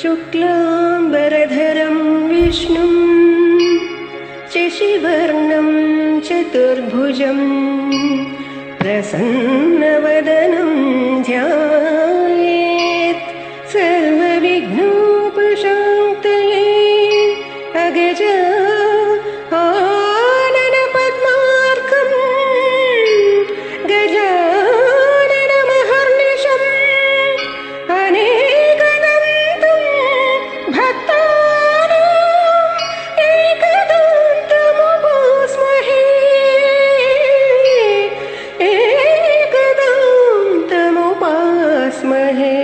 शुक्लाम्बरधरं विष्णुं शशिवर्णं चतुर्भुजं प्रसन्नवदनं ध्यायेत् सर्वविघ्नोपशान्तये अगजा आननपद्मार्कं गजाननमहर्निशम् अनेकदन्तं भक्तानाम् एकदन्तमुपास्महे एकदन्तमुपास्महे।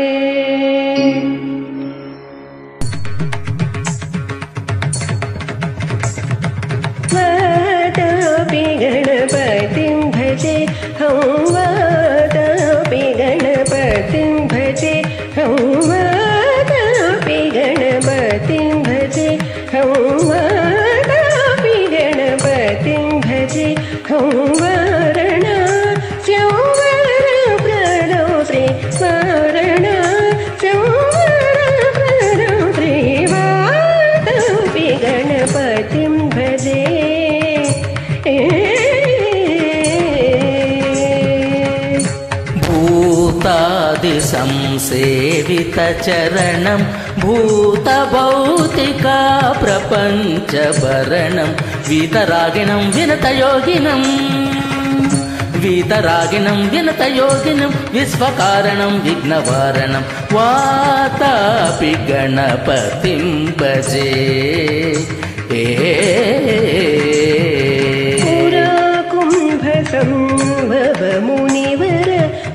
वातापि गणपतिं भजे हं वातापि गणपतिं भजे हं वातापि गणपतिं भजे हं वातापि गणपतिं भजे हं वाराणस्यां वरप्रदो श्री वाराणस्यां वरप्रदो श्री वातापि गणपतिं भजे। भूतादिसंसेवितचरणं भूतभौतिका प्रपञ्चभरणं वीतरागिणं विनतयोगिनं वीतरागिणं विनतयोगिनं विश्वकारणं विघ्नवारणं वातापि गणपतिं भजे। पुराकुम्भसम्भवमुनिवर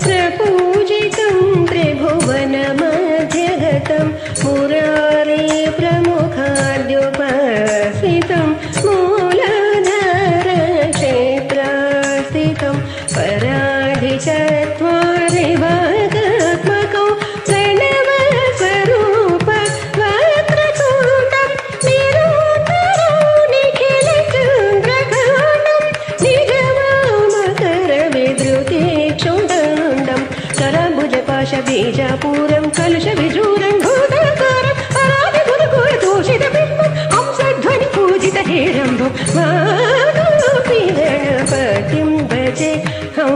प्रपूजितं त्रिभुवनमध्यगतं मुरारे प्रमुखाद्युपासितं मूलाधारक्षेत्रास्थितं पराधिचत्वारि भागात्मकं प्रणवस्वरूप वक्रतुण्डं निरन्तरो निखिलचन्द्रकाण्डं निजवामकरविद्रुतीक्षुण्डं करम्बुजपाशबीजापूरं कलशविजूरं भूताकारं अराधिगुरुकुलतोषितबिम्बं हंसध्वनिपूजितहेरम्बं वातापि गणपतिं भजे हं